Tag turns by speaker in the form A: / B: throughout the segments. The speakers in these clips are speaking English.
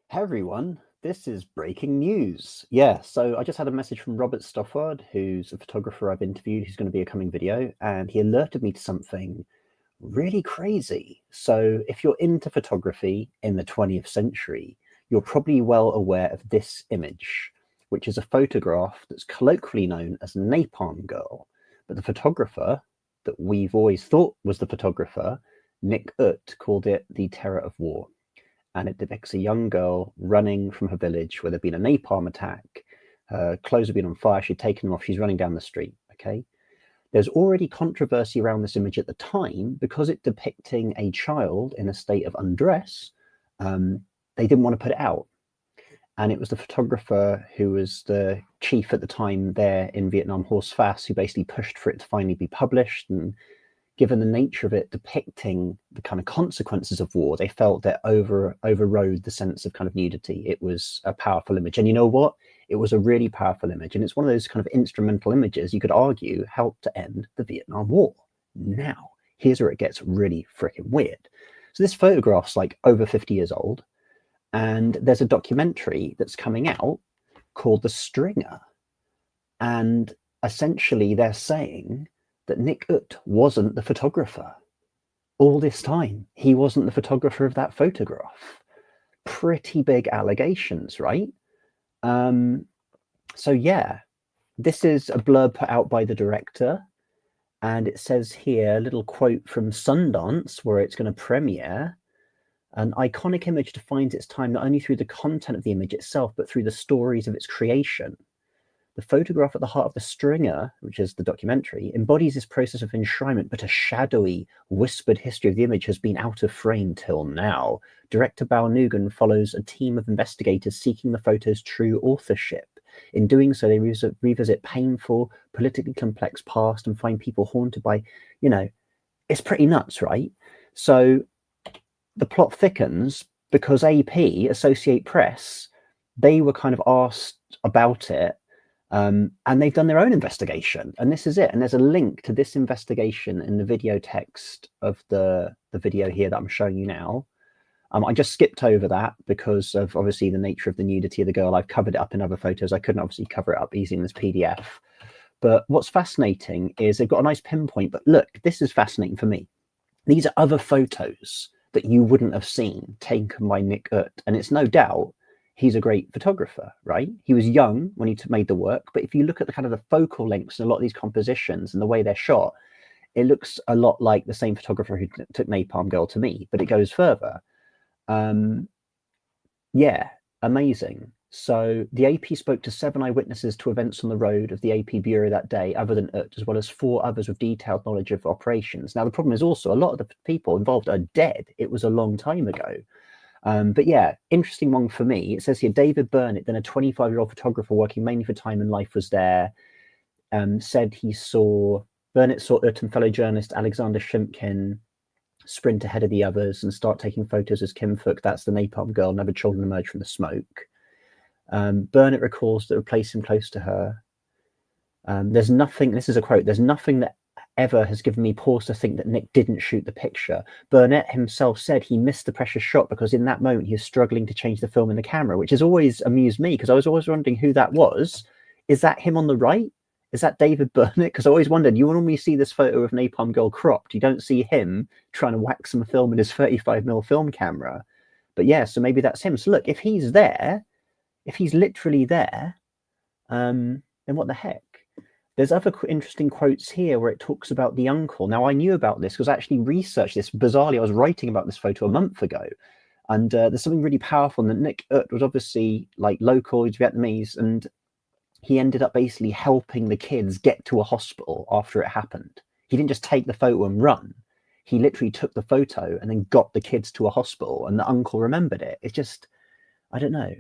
A: Hey everyone, this is breaking news. Yeah, so I just had a message from Robert Stoffard, who's a photographer I've interviewed, who's going to be a coming video, and he alerted me to something really crazy. So if you're into photography in the 20th century, you're probably well aware of this image, which is a photograph that's colloquially known as Napalm Girl. But the photographer that we've always thought was the photographer, Nick Ut, called it the Terror of War. And it depicts a young girl running from her village where there'd been a napalm attack. Her clothes have been on fire. She'd taken them off. She's running down the street. Okay. There's already controversy around this image at the time because it's depicting a child in a state of undress. They didn't want to put it out. And it was the photographer who was the chief at the time there in Vietnam, Horst Fass, who basically pushed for it to finally be published. And given the nature of it depicting the kind of consequences of war, they felt that overrode the sense of kind of nudity. It was a powerful image. And you know what? It was a really powerful image. And it's one of those kind of instrumental images you could argue helped to end the Vietnam War. Now, here's where it gets really freaking weird. So this photograph's like over 50 years old. And there's a documentary that's coming out called The Stringer. And essentially they're saying that Nick Ut wasn't the photographer. All this time, he wasn't the photographer of that photograph. Pretty big allegations, right? So yeah, this is a blurb put out by the director. And it says here, a little quote from Sundance, where it's going to premiere. An iconic image defines its time not only through the content of the image itself, but through the stories of its creation. The photograph at the heart of The Stringer, which is the documentary, embodies this process of enshrinement, but a shadowy, whispered history of the image has been out of frame till now. Director Bao Nguyen follows a team of investigators seeking the photo's true authorship. In doing so, they revisit painful, politically complex past and find people haunted by, it's pretty nuts, right? So the plot thickens because AP, Associate Press, they were kind of asked about it. And they've done their own investigation, and this is it. And there's a link to this investigation in the video text of the video here that I'm showing you now. I just skipped over that because of obviously the nature of the nudity of the girl. I've covered it up in other photos. I couldn't obviously cover it up easy in this PDF. But what's fascinating is they've got a nice pinpoint. But look, this is fascinating for me. These are other photos that you wouldn't have seen taken by Nick Ut. And it's no doubt he's a great photographer, right? He was young when he made the work, but if you look at the kind of the focal lengths and a lot of these compositions and the way they're shot, it looks a lot like the same photographer who took Napalm Girl to me, but it goes further. Yeah, amazing. So the AP spoke to 7 eyewitnesses to events on the road of the AP Bureau that day, other than Ut, as well as 4 others with detailed knowledge of operations. Now, the problem is also a lot of the people involved are dead. It was a long time ago. But yeah, interesting one for me. It says here, David Burnett, then a 25-year-old photographer working mainly for Time and Life, was there. Said Burnett saw Ut and fellow journalist Alexander Shimkin sprint ahead of the others and start taking photos as Kim Fook, that's the Napalm Girl, and other children emerge from the smoke. Burnett recalls that would place him close to her. There's nothing, this is a quote, there's nothing that ever has given me pause to think that Nick didn't shoot the picture. Burnett himself said he missed the precious shot because in that moment he was struggling to change the film in the camera, which has always amused me because I was always wondering who that was. Is that him on the right? Is that David Burnett? Because I always wondered, you normally see this photo of Napalm Girl cropped. You don't see him trying to whack some film in his 35mm film camera. But yeah, so maybe that's him. So look, if he's there, if he's literally there, then what the heck? There's other interesting quotes here where it talks about the uncle. Now, I knew about this because I actually researched this. Bizarrely, I was writing about this photo a month ago. And there's something really powerful. And Nick Ut was obviously like local, he's Vietnamese, and he ended up basically helping the kids get to a hospital after it happened. He didn't just take the photo and run. He literally took the photo and then got the kids to a hospital, and the uncle remembered it. It's just, I don't know.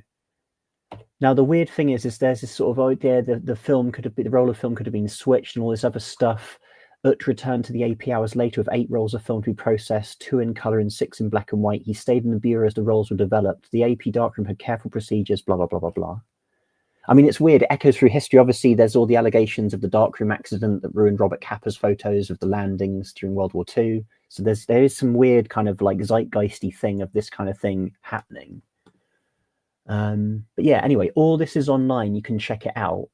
A: Now, the weird thing is there's this sort of idea that the film could have been, the roll of film could have been switched and all this other stuff. Ut returned to the AP hours later with 8 rolls of film to be processed, 2 in color and 6 in black and white. He stayed in the bureau as the rolls were developed. The AP darkroom had careful procedures, blah, blah, blah, blah, blah. I mean, it's weird. It echoes through history. Obviously, there's all the allegations of the darkroom accident that ruined Robert Capa's photos of the landings during World War II. So there is some weird kind of like zeitgeisty thing of this kind of thing happening. But yeah, anyway, all this is online. You can check it out.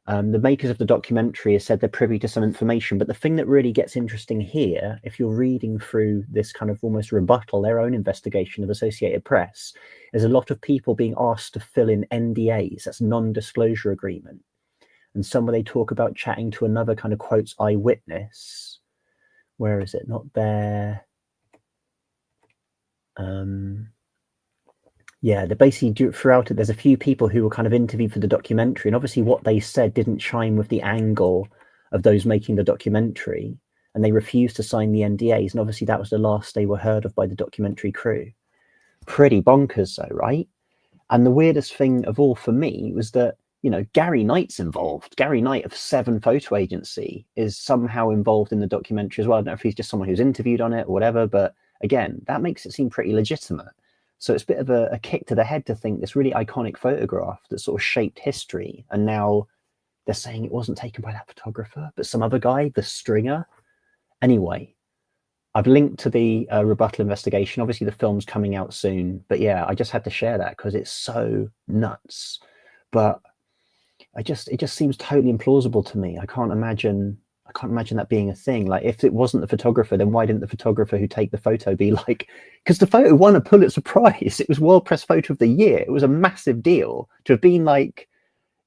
A: The makers of the documentary have said they're privy to some information, but the thing that really gets interesting here, if you're reading through this kind of almost rebuttal, their own investigation of Associated Press, is a lot of people being asked to fill in NDAs, that's non-disclosure agreement. And some where they talk about chatting to another kind of quotes eyewitness. Where is it? Not there. Yeah, they basically throughout it, there's a few people who were kind of interviewed for the documentary, and obviously what they said didn't chime with the angle of those making the documentary, and they refused to sign the NDAs, and obviously that was the last they were heard of by the documentary crew. Pretty bonkers though, right? And the weirdest thing of all for me was that, you know, Gary Knight's involved. Gary Knight of 7 Photo Agency is somehow involved in the documentary as well. I don't know if he's just someone who's interviewed on it or whatever, but again, that makes it seem pretty legitimate. So it's a bit of a kick to the head to think this really iconic photograph that sort of shaped history, and now they're saying it wasn't taken by that photographer, but some other guy, the stringer. Anyway, I've linked to the rebuttal investigation. Obviously, the film's coming out soon, but yeah, I just had to share that because it's so nuts. But it just seems totally implausible to me. I can't imagine that being a thing. Like, if it wasn't the photographer, then why didn't the photographer who take the photo be like, because the photo won a Pulitzer Prize. It was World Press Photo of the Year. It was a massive deal to have been like,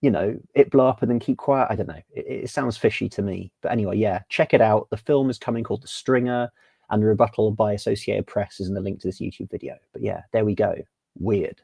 A: you know, it blow up and then keep quiet. I don't know. It sounds fishy to me. But anyway, yeah, check it out. The film is coming, called The Stringer, and the rebuttal by Associated Press is in the link to this YouTube video. But yeah, there we go. Weird.